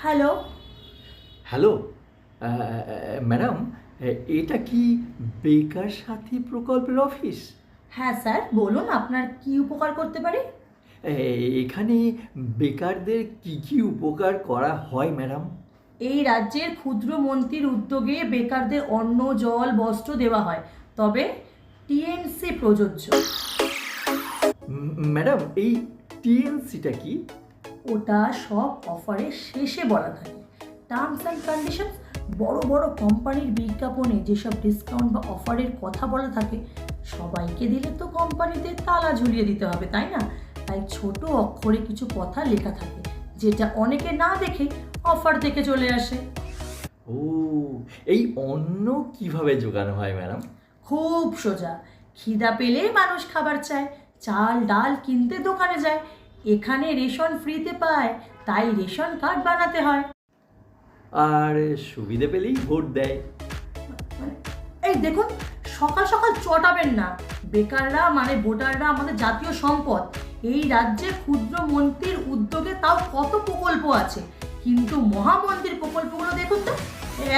Hello. Hello. Madam, এটা কি বেকার সাথী প্রকল্পের অফিস? হ্যাঁ স্যার, বলুন আপনার কি উপকার করতে পারি। এখানে বেকারদের কি কি উপকার করা হয় ম্যাডাম? এই রাজ্যের ক্ষুদ্র মন্ত্রীর উদ্যোগে বেকারদের অন্ন, জল, বস্ত্র দেওয়া হয়, তবে টিএনসি প্রযোজ্য। ম্যাডাম, এই টিএনসিটা কি? ওটা সব অফারের শেষে বলা থাকে। টার্মস অ্যান্ড কন্ডিশন, বড় বড় কোম্পানির বিজ্ঞাপনে যেসব ডিসকাউন্ট বা অফারের কথা বলা থাকে, সবাইকে দিলে তো কোম্পানিতে তালা ঝুলিয়ে দিতে হবে, তাই না? তাই ছোট অক্ষরে কিছু কথা লেখা থাকে, যেটা অনেকে না দেখে অফার দেখে চলে আসে। ও, এই অন্ন কিভাবে জোগানো হয় ম্যাডাম? খুব সোজা। খিদা পেলেই মানুষ খাবার চায়, চাল ডাল কিনতে দোকানে যায়। এখানে রেশন ফ্রিতে পায়, তাই রেশন কার্ড বানাতে হয়। আর সুবিধে পেলেই ভোট দেয়। মানে এই দেখুন, সকাল সকাল চটাবেন না। বেকাররা মানে ভোটাররা আমাদের জাতীয় সম্পদ। এই রাজ্যে ক্ষুদ্র মন্ত্রীর উদ্যোগে তাও কত প্রকল্প আছে, কিন্তু মহামন্ত্রীর প্রকল্পগুলো দেখুন তো,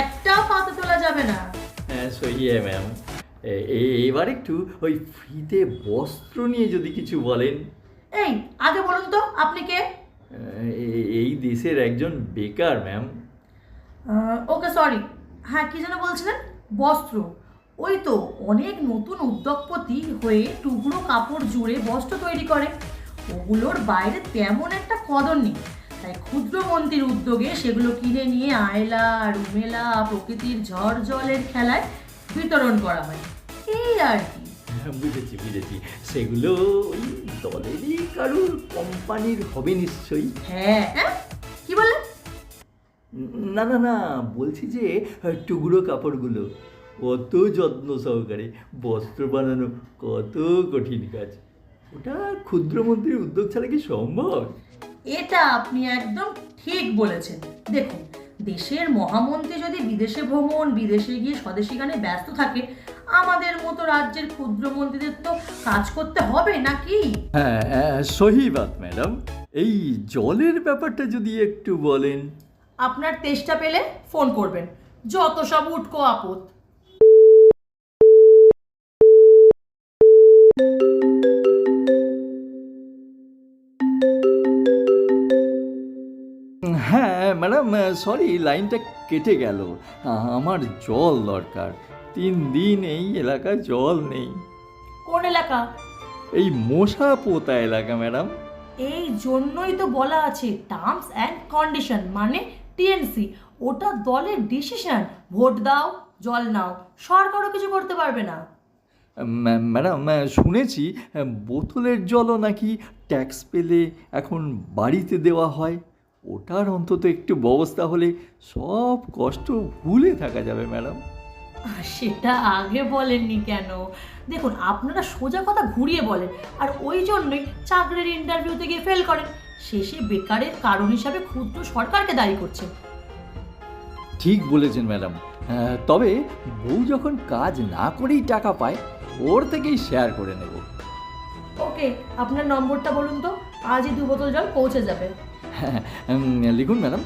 একটাও পাতে তোলা যাবে না। হ্যাঁ, সহি ম্যাম। এবার একটু ওই ফ্রিতে বস্ত্র নিয়ে যদি কিছু বলেন। এই আগে বলুন তো আপনি কে? এই দেশের একজন বেকার ম্যাম। ওকে সরি। হ্যাঁ, কি যেন বলছিলেন? বস্ত্র। ওই তো, অনেক নতুন উদ্যোগপতি হয়ে টুকরো কাপড় জুড়ে বস্ত্র তৈরি করে। ওগুলোর বাইরে তেমন একটা কদর নেই, তাই ক্ষুদ্র মন্ত্রীর উদ্যোগে সেগুলো কিনে নিয়ে আয়লা, রুমেলা, প্রকৃতির ঝড় জলের খেলায় বিতরণ করা হয়, এই আর কি। বুঝেছি বুঝেছি, সেগুলো ওই দলেরই কারুর কোম্পানির হবে নিশ্চয়ই। হ্যাঁ হ্যাঁ, কি বললেন? না না না, বলছি যে টুকরো কাপড়গুলো কত যত্ন সহকারে বস্ত্র বানানো, কত কঠিন কাজ। ওটা ক্ষুদ্রমন্ত্রীর উদ্যোগ ছাড়া কি সম্ভব? এটা আপনি একদম ঠিক বলেছেন। দেখুন, দেশের মহামন্ত্রী যদি বিদেশে ভ্রমণ, বিদেশে গিয়ে স্বদেশী গানে ব্যস্ত থাকে, আমাদের মতো রাজ্যের ক্ষুদ্র মন্ত্রীদের তো কাজ করতে হবে নাকি? হ্যাঁ হ্যাঁ, সহি বাত ম্যাডাম। এই জলের ব্যাপারটা যদি একটু বলেন। আপনার তেষ্টা পেলে ফোন করবেন, যত সব উটকো আপদ। হ্যাঁ ম্যাডাম, সরি লাইনটা কেটে গেল। আমার জল দরকার। 3 দিন এই এলাকায় জল নেই। কোন এলাকা? এই মশা পোতা এলাকা ম্যাডাম। এই জন্যই তো বলা আছে টার্মস অ্যান্ড কন্ডিশন, মানে টিএনসি। ওটা দলের ডিসিশন। ভোট দাও, জল নাও, সরকারও কিছু করতে পারবে না। ম্যাডাম, শুনেছি বোতলের জলও নাকি ট্যাক্স পেলে এখন বাড়িতে দেওয়া হয়। ওটার অন্তত একটু ব্যবস্থা হলে সব কষ্ট ভুলে থাকা যাবে ম্যাডাম। সেটা আগে বলেননি কেন? দেখুন, আপনারা সোজা কথা ঘুরিয়ে বলেন, আর ওই জন্যই চাকরির ইন্টারভিউতে গিয়ে ফেল করেন। শেষে বেকারের কারণ হিসাবে ক্ষুদ্র সরকারকে দায়ী করছেন। ঠিক বলেছেন ম্যাডাম। তবে বউ যখন কাজ না করেই টাকা পায়, ওর থেকেই শেয়ার করে নেব। ওকে, আপনার নম্বরটা বলুন তো, আজই 2 বোতল জল পৌঁছে যাবে। লিখুন ম্যাডাম,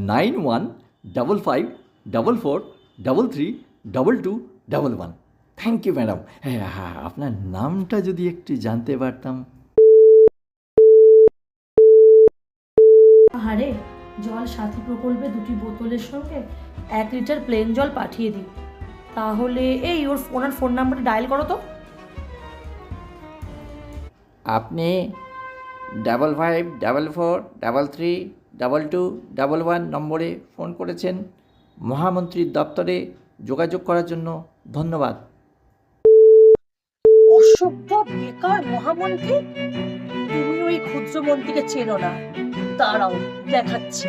915544333321। Thank you madam. হ্যাঁ হ্যাঁ, আপনার নামটা যদি একটু জানতে পারতাম। আরে, জল সাথী প্রকল্পে 2টি বোতলের সঙ্গে 1 লিটার প্লেন জল পাঠিয়ে দিই। তাহলে এই ওনার ফোন নাম্বারটা ডায়াল করো তো। আপনি 5544332211 নম্বরে ফোন করেছেন। মহামন্ত্রীর দপ্তরে যোগাযোগ করার জন্য ধন্যবাদ। অসভ্য বেকার মহামন্ত্রী, তুমি ওই ক্ষুদ্র মন্ত্রীকে চেনো না। দাঁড়াও, দেখাচ্ছি।